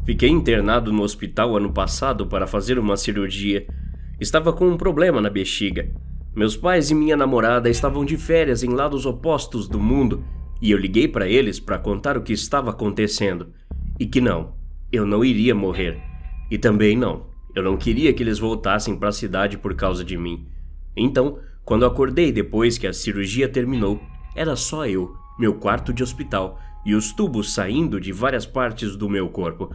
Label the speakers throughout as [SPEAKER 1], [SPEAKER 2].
[SPEAKER 1] Fiquei internado no hospital ano passado para fazer uma cirurgia. Estava com um problema na bexiga. Meus pais e minha namorada estavam de férias em lados opostos do mundo e eu liguei para eles para contar o que estava acontecendo. E que não, eu não iria morrer. E também não, eu não queria que eles voltassem para a cidade por causa de mim. Então, quando acordei depois que a cirurgia terminou, era só eu, meu quarto de hospital e os tubos saindo de várias partes do meu corpo.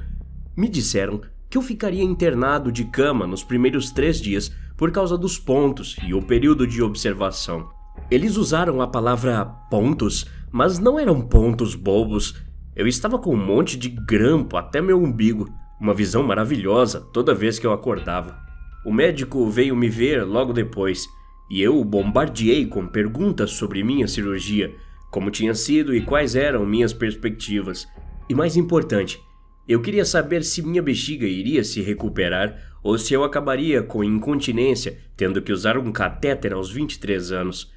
[SPEAKER 1] Me disseram que eu ficaria internado de cama nos primeiros 3 dias por causa dos pontos e o período de observação. Eles usaram a palavra pontos, mas não eram pontos bobos. Eu estava com um monte de grampo até meu umbigo, uma visão maravilhosa toda vez que eu acordava. O médico veio me ver logo depois e eu o bombardeei com perguntas sobre minha cirurgia, como tinha sido e quais eram minhas perspectivas. E mais importante, eu queria saber se minha bexiga iria se recuperar ou se eu acabaria com incontinência, tendo que usar um catéter aos 23 anos.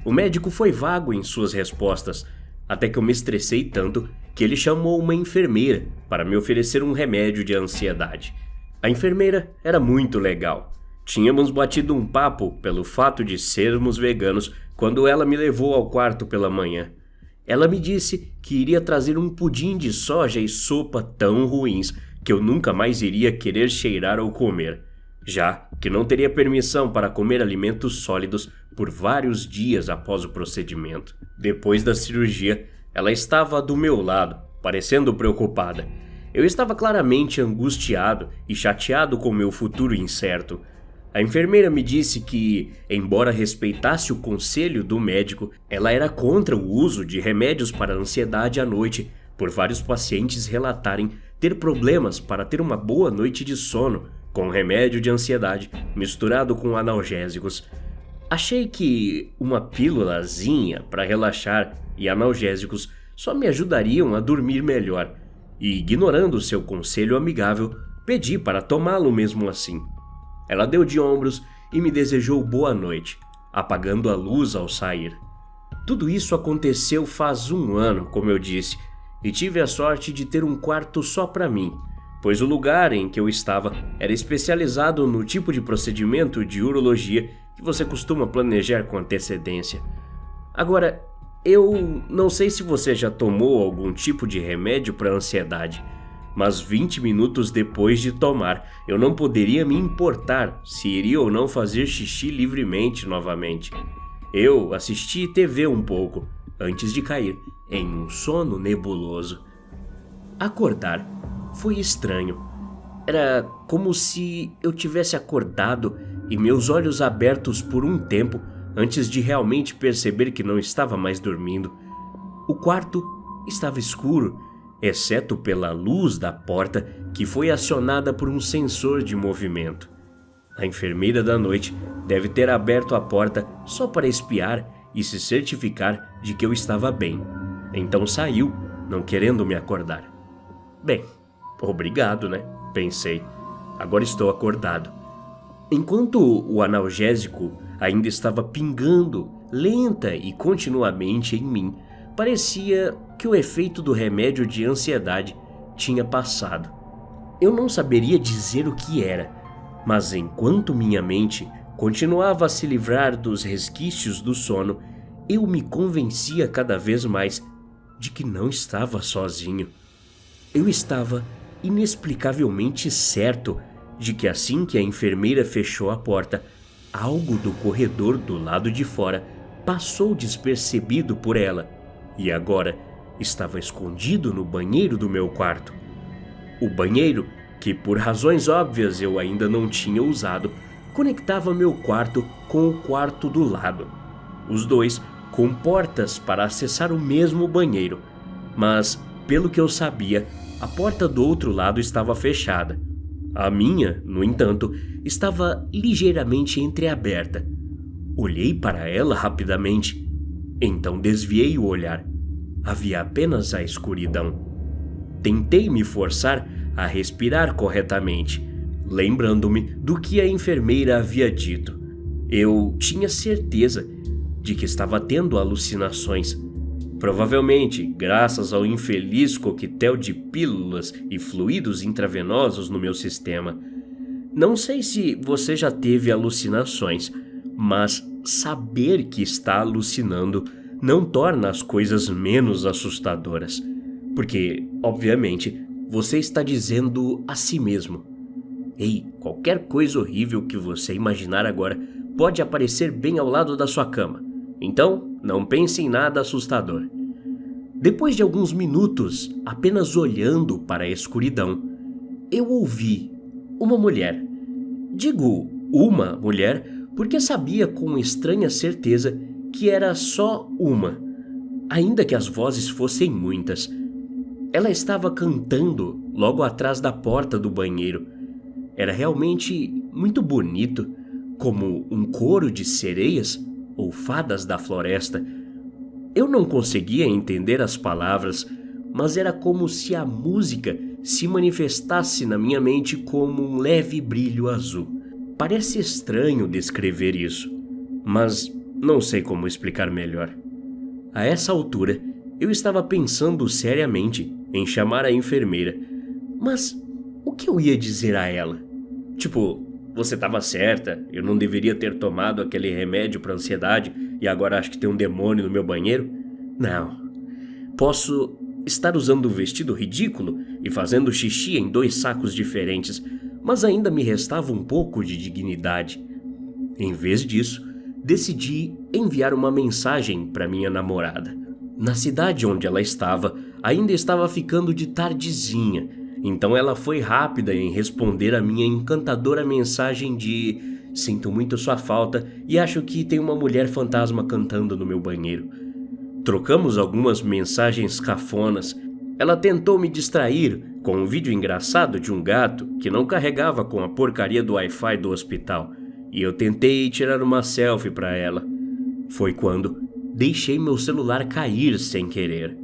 [SPEAKER 1] O médico foi vago em suas respostas, até que eu me estressei tanto que ele chamou uma enfermeira para me oferecer um remédio de ansiedade. A enfermeira era muito legal. Tínhamos batido um papo pelo fato de sermos veganos quando ela me levou ao quarto pela manhã. Ela me disse que iria trazer um pudim de soja e sopa tão ruins que eu nunca mais iria querer cheirar ou comer, já que não teria permissão para comer alimentos sólidos por vários dias após o procedimento. Depois da cirurgia, ela estava do meu lado, parecendo preocupada. Eu estava claramente angustiado e chateado com meu futuro incerto. A enfermeira me disse que, embora respeitasse o conselho do médico, ela era contra o uso de remédios para ansiedade à noite, por vários pacientes relatarem ter problemas para ter uma boa noite de sono com remédio de ansiedade misturado com analgésicos. Achei que uma pílulazinha para relaxar e analgésicos só me ajudariam a dormir melhor, e ignorando seu conselho amigável, pedi para tomá-lo mesmo assim. Ela deu de ombros e me desejou boa noite, apagando a luz ao sair. Tudo isso aconteceu faz 1 ano, como eu disse, e tive a sorte de ter um quarto só para mim, pois o lugar em que eu estava era especializado no tipo de procedimento de urologia que você costuma planejar com antecedência. Agora, eu não sei se você já tomou algum tipo de remédio para ansiedade, mas 20 minutos depois de tomar, eu não poderia me importar se iria ou não fazer xixi livremente novamente. Eu assisti TV um pouco, antes de cair em um sono nebuloso. Acordar foi estranho. Era como se eu tivesse acordado e meus olhos abertos por um tempo antes de realmente perceber que não estava mais dormindo. O quarto estava escuro, exceto pela luz da porta que foi acionada por um sensor de movimento. A enfermeira da noite deve ter aberto a porta só para espiar e se certificar de que eu estava bem. Então saiu, não querendo me acordar. Bem, obrigado, né? Pensei. Agora estou acordado. Enquanto o analgésico ainda estava pingando lenta e continuamente em mim, parecia que o efeito do remédio de ansiedade tinha passado. Eu não saberia dizer o que era, mas enquanto minha mente continuava a se livrar dos resquícios do sono, eu me convencia cada vez mais de que não estava sozinho. Eu estava inexplicavelmente certo de que assim que a enfermeira fechou a porta, algo do corredor do lado de fora passou despercebido por ela e agora estava escondido no banheiro do meu quarto. O banheiro, que por razões óbvias eu ainda não tinha usado, conectava meu quarto com o quarto do lado. Os dois com portas para acessar o mesmo banheiro, mas, pelo que eu sabia, a porta do outro lado estava fechada. A minha, no entanto, estava ligeiramente entreaberta. Olhei para ela rapidamente, então desviei o olhar. Havia apenas a escuridão. Tentei me forçar a respirar corretamente, lembrando-me do que a enfermeira havia dito. Eu tinha certeza de que estava tendo alucinações. Provavelmente, graças ao infeliz coquetel de pílulas e fluidos intravenosos no meu sistema. Não sei se você já teve alucinações, mas saber que está alucinando não torna as coisas menos assustadoras. Porque, obviamente, você está dizendo a si mesmo: ei, qualquer coisa horrível que você imaginar agora pode aparecer bem ao lado da sua cama. Então, não pense em nada assustador. Depois de alguns minutos, apenas olhando para a escuridão, eu ouvi uma mulher. Digo uma mulher porque sabia com estranha certeza que era só uma, ainda que as vozes fossem muitas. Ela estava cantando logo atrás da porta do banheiro. Era realmente muito bonito, como um coro de sereias ou fadas da floresta. Eu não conseguia entender as palavras, mas era como se a música se manifestasse na minha mente como um leve brilho azul. Parece estranho descrever isso, mas não sei como explicar melhor. A essa altura, eu estava pensando seriamente em chamar a enfermeira, mas o que eu ia dizer a ela? Tipo, você estava certa, eu não deveria ter tomado aquele remédio para ansiedade e agora acho que tem um demônio no meu banheiro? Não. Posso estar usando um vestido ridículo e fazendo xixi em 2 sacos diferentes, mas ainda me restava um pouco de dignidade. Em vez disso, decidi enviar uma mensagem para minha namorada. Na cidade onde ela estava, ainda estava ficando de tardezinha, então ela foi rápida em responder a minha encantadora mensagem de: sinto muito sua falta e acho que tem uma mulher fantasma cantando no meu banheiro. Trocamos algumas mensagens cafonas. Ela tentou me distrair com um vídeo engraçado de um gato que não carregava com a porcaria do Wi-Fi do hospital, e eu tentei tirar uma selfie para ela. Foi quando deixei meu celular cair sem querer.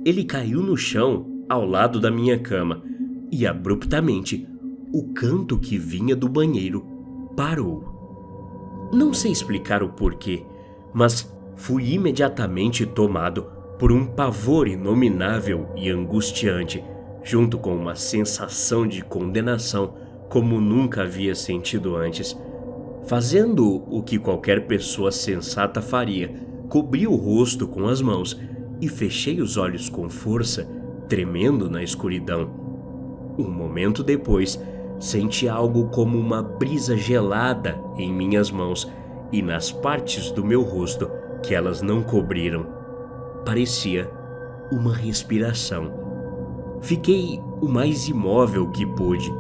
[SPEAKER 1] Ele caiu no chão ao lado da minha cama e abruptamente o canto que vinha do banheiro parou. Não sei explicar o porquê, mas fui imediatamente tomado por um pavor inominável e angustiante, junto com uma sensação de condenação como nunca havia sentido antes. Fazendo o que qualquer pessoa sensata faria, cobri o rosto com as mãos e fechei os olhos com força, tremendo na escuridão. Um momento depois, senti algo como uma brisa gelada em minhas mãos e nas partes do meu rosto que elas não cobriram. Parecia uma respiração. Fiquei o mais imóvel que pude.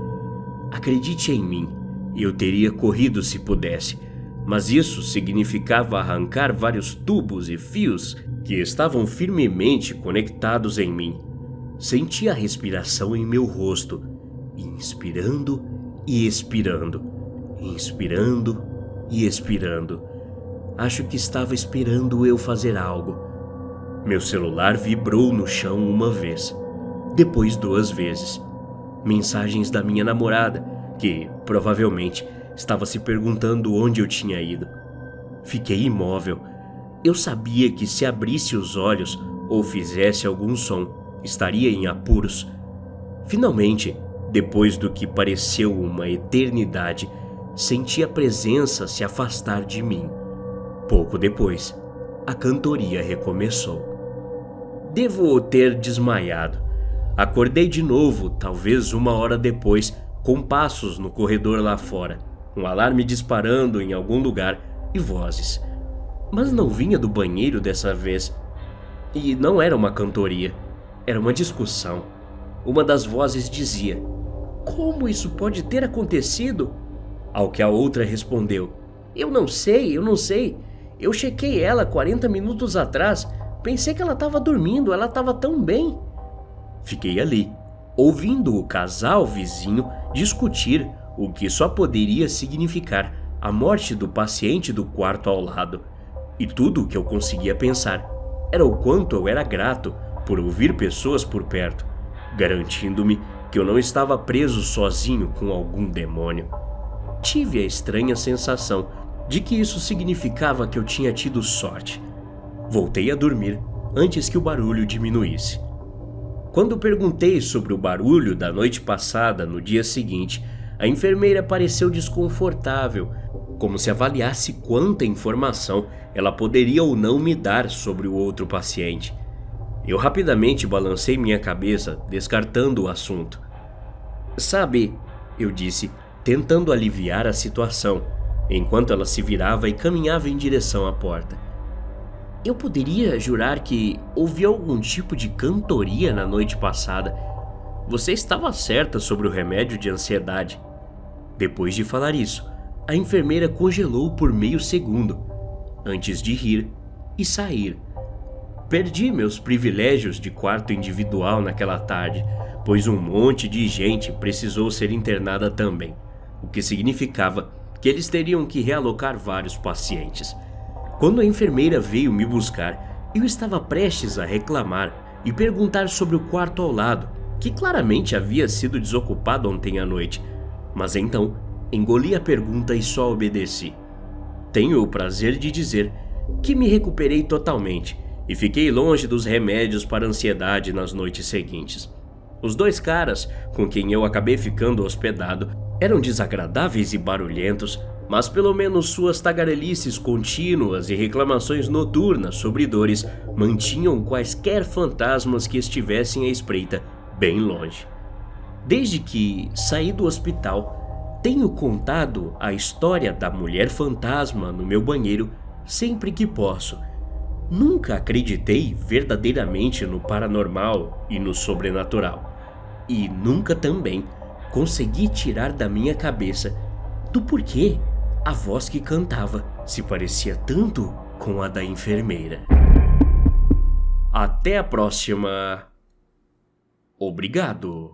[SPEAKER 1] Acredite em mim, eu teria corrido se pudesse, mas isso significava arrancar vários tubos e fios que estavam firmemente conectados em mim. Senti a respiração em meu rosto, inspirando e expirando, inspirando e expirando. Acho que estava esperando eu fazer algo. Meu celular vibrou no chão uma vez, depois 2 vezes. Mensagens da minha namorada, que provavelmente estava se perguntando onde eu tinha ido. Fiquei imóvel. Eu sabia que se abrisse os olhos ou fizesse algum som, estaria em apuros. Finalmente, depois do que pareceu uma eternidade, senti a presença se afastar de mim. Pouco depois, a cantoria recomeçou. Devo ter desmaiado. Acordei de novo, talvez 1 hora depois, com passos no corredor lá fora, um alarme disparando em algum lugar e vozes. Mas não vinha do banheiro dessa vez. E não era uma cantoria, era uma discussão. Uma das vozes dizia: "Como isso pode ter acontecido?" Ao que a outra respondeu: Eu não sei. Eu chequei ela 40 minutos atrás. Pensei que ela estava dormindo, ela estava tão bem." Fiquei ali, ouvindo o casal vizinho discutir o que só poderia significar a morte do paciente do quarto ao lado. E tudo o que eu conseguia pensar era o quanto eu era grato por ouvir pessoas por perto, garantindo-me que eu não estava preso sozinho com algum demônio. Tive a estranha sensação de que isso significava que eu tinha tido sorte. Voltei a dormir antes que o barulho diminuísse. Quando perguntei sobre o barulho da noite passada no dia seguinte, a enfermeira pareceu desconfortável, como se avaliasse quanta informação ela poderia ou não me dar sobre o outro paciente. Eu rapidamente balancei minha cabeça, descartando o assunto. Sabe, eu disse, tentando aliviar a situação, enquanto ela se virava e caminhava em direção à porta. Eu poderia jurar que ouvi algum tipo de cantoria na noite passada. Você estava certa sobre o remédio de ansiedade. Depois de falar isso, a enfermeira congelou por meio segundo, antes de rir e sair. Perdi meus privilégios de quarto individual naquela tarde, pois um monte de gente precisou ser internada também, o que significava que eles teriam que realocar vários pacientes. Quando a enfermeira veio me buscar, eu estava prestes a reclamar e perguntar sobre o quarto ao lado, que claramente havia sido desocupado ontem à noite, mas então engoli a pergunta e só obedeci. Tenho o prazer de dizer que me recuperei totalmente e fiquei longe dos remédios para ansiedade nas noites seguintes. Os dois caras com quem eu acabei ficando hospedado eram desagradáveis e barulhentos, mas pelo menos suas tagarelices contínuas e reclamações noturnas sobre dores mantinham quaisquer fantasmas que estivessem à espreita bem longe. Desde que saí do hospital, tenho contado a história da mulher fantasma no meu banheiro sempre que posso. Nunca acreditei verdadeiramente no paranormal e no sobrenatural. E nunca também consegui tirar da minha cabeça do porquê a voz que cantava se parecia tanto com a da enfermeira. Até a próxima. Obrigado.